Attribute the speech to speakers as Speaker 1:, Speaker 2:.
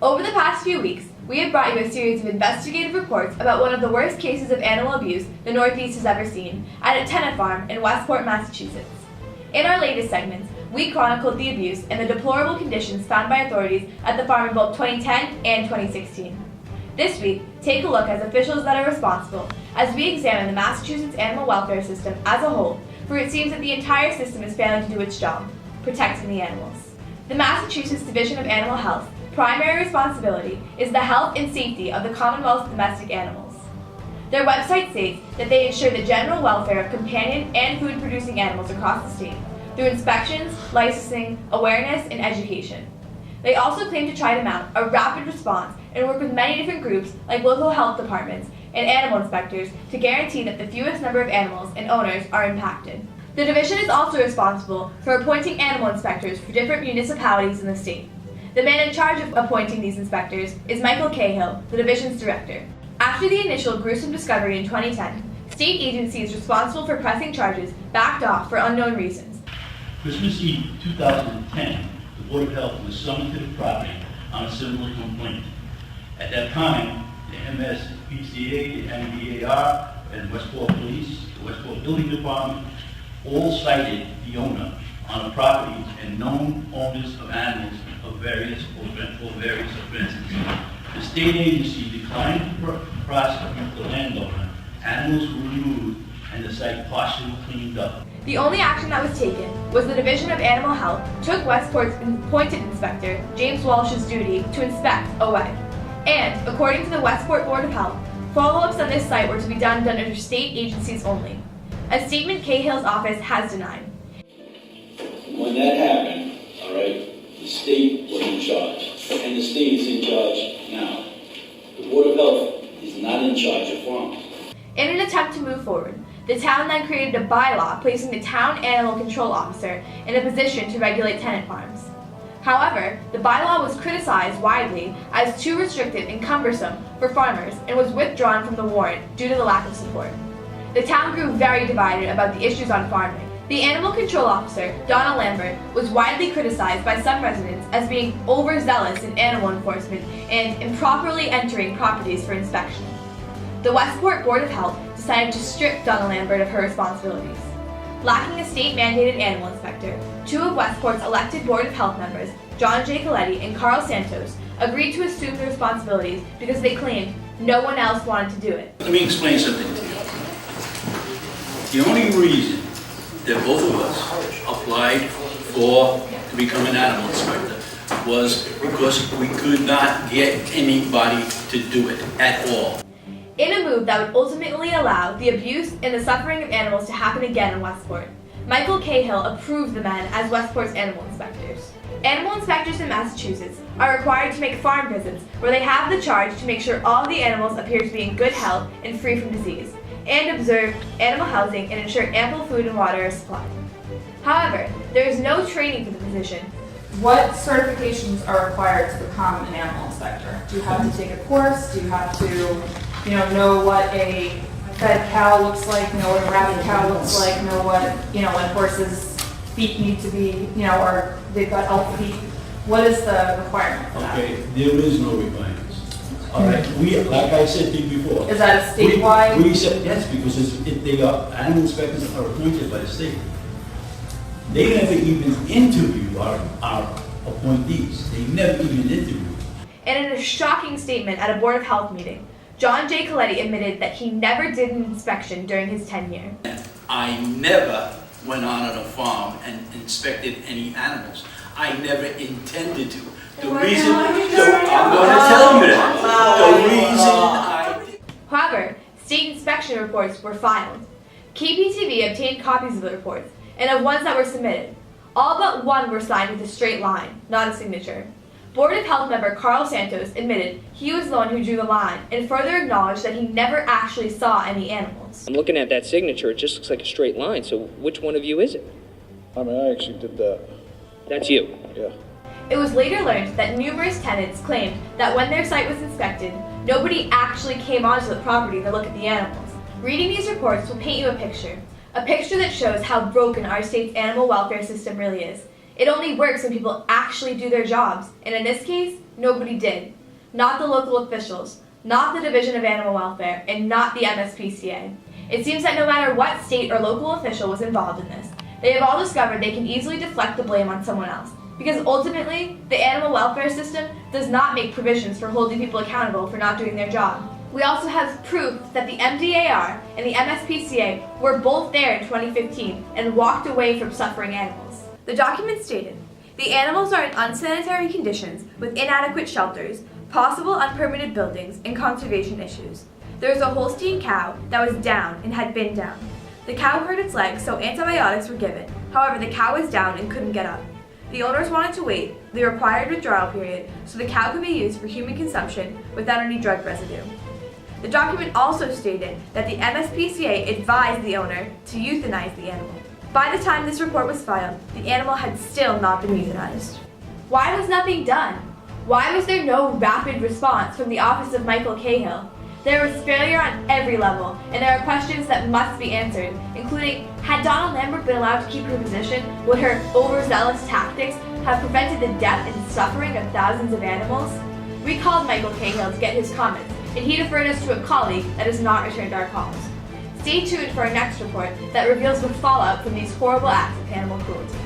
Speaker 1: Over the past few weeks, we have brought you a series of investigative reports about one of the worst cases of animal abuse the Northeast has ever seen, at a tenant farm in Westport, Massachusetts. In our latest segments, we chronicled the abuse and the deplorable conditions found by authorities at the farm in both 2010 and 2016. This week, take a look at officials that are responsible as we examine the Massachusetts animal welfare system as a whole, for it seems that the entire system is failing to do its job, protecting the animals. The Massachusetts Division of Animal Health primary responsibility is the health and safety of the Commonwealth's domestic animals. Their website states that they ensure the general welfare of companion and food-producing animals across the state through inspections, licensing, awareness, and education. They also claim to try to mount a rapid response and work with many different groups like local health departments and animal inspectors to guarantee that the fewest number of animals and owners are impacted. The division is also responsible for appointing animal inspectors for different municipalities in the state. The man in charge of appointing these inspectors is Michael Cahill, the division's director. After the initial gruesome discovery in 2010, state agencies responsible for pressing charges backed off for unknown reasons.
Speaker 2: Christmas Eve 2010, the Board of Health was summoned to the property on a similar complaint. At that time, the MSPCA, the MDAR, and Westport Police, the Westport Building Department, all cited the owner on the property and known owners of animals of various offenses. The state agency declined to prosecute the landowner. Animals were removed and the site partially cleaned up.
Speaker 1: The only action that was taken was the Division of Animal Health took Westport's appointed inspector, James Walsh's duty to inspect away. And, according to the Westport Board of Health, follow-ups on this site were to be done under state agencies only. A statement Cahill's office has denied.
Speaker 3: When that happened, all right, the state was in charge, and the state is in charge now. The Board of Health is not in charge of farms.
Speaker 1: In an attempt to move forward, the town then created a bylaw placing the town animal control officer in a position to regulate tenant farms. However, the bylaw was criticized widely as too restrictive and cumbersome for farmers and was withdrawn from the warrant due to the lack of support. The town grew very divided about the issues on farming. The animal control officer, Donna Lambert, was widely criticized by some residents as being overzealous in animal enforcement and improperly entering properties for inspection. The Westport Board of Health decided to strip Donna Lambert of her responsibilities. Lacking a state-mandated animal inspector, two of Westport's elected Board of Health members, John J. Coletti and Carl Santos, agreed to assume the responsibilities because they claimed no one else wanted to do it.
Speaker 3: Let me explain something to you. The only reason that both of us applied to become an animal inspector was because we could not get anybody to do it at all.
Speaker 1: In a move that would ultimately allow the abuse and the suffering of animals to happen again in Westport, Michael Cahill approved the men as Westport's animal inspectors. Animal inspectors in Massachusetts are required to make farm visits where they have the charge to make sure all the animals appear to be in good health and free from disease, and observe animal housing and ensure ample food and water are supplied. However, there is no training for the position.
Speaker 4: What certifications are required to become an animal inspector? Do you have to take a course? Do you have to, know what a fed cow looks like, know what a rabid cow looks like, know what, when horses' feet need to be, or they've got elk feet? What is the requirement for that?
Speaker 2: Okay, there is no requirements. All right, like I said to you before.
Speaker 4: Is that a statewide?
Speaker 2: We said yes, because if they are animal inspectors are appointed by the state. They never even interview our appointees. They never even interview.
Speaker 1: And in a shocking statement at a Board of Health meeting, John J. Coletti admitted that he never did an inspection during his tenure.
Speaker 3: I never went on a farm and inspected any animals. I never intended to. I'm going to tell you that. The reason
Speaker 1: However, state inspection reports were filed. KPTV obtained copies of the reports and of ones that were submitted. All but one were signed with a straight line, not a signature. Board of Health member Carl Santos admitted he was the one who drew the line and further acknowledged that he never actually saw any animals.
Speaker 5: I'm looking at that signature, it just looks like a straight line, so which one of you is it?
Speaker 6: I actually did that.
Speaker 5: That's you?
Speaker 6: Yeah.
Speaker 1: It was later learned that numerous tenants claimed that when their site was inspected, nobody actually came onto the property to look at the animals. Reading these reports will paint you a picture that shows how broken our state's animal welfare system really is. It only works when people actually do their jobs, and in this case, Nobody did. Not the local officials, not the Division of Animal Welfare, and not the MSPCA. It seems that no matter what state or local official was involved in this, they have all discovered they can easily deflect the blame on someone else, because ultimately, the animal welfare system does not make provisions for holding people accountable for not doing their job. We also have proof that the MDAR and the MSPCA were both there in 2015 and walked away from suffering animals. The document stated, the animals are in unsanitary conditions with inadequate shelters, possible unpermitted buildings, and conservation issues. There was a Holstein cow that was down and had been down. The cow hurt its leg, so antibiotics were given. However, the cow was down and couldn't get up. The owners wanted to wait the required withdrawal period so the cow could be used for human consumption without any drug residue. The document also stated that the MSPCA advised the owner to euthanize the animal. By the time this report was filed, the animal had still not been euthanized. Why was nothing done? Why was there no rapid response from the office of Michael Cahill? There was failure on every level, and there are questions that must be answered, including, had Donald Lambert been allowed to keep her position, would her overzealous tactics have prevented the death and suffering of thousands of animals? We called Michael Cahill to get his comments, and he referred us to a colleague that has not returned our calls. Stay tuned for our next report that reveals the fallout from these horrible acts of animal cruelty.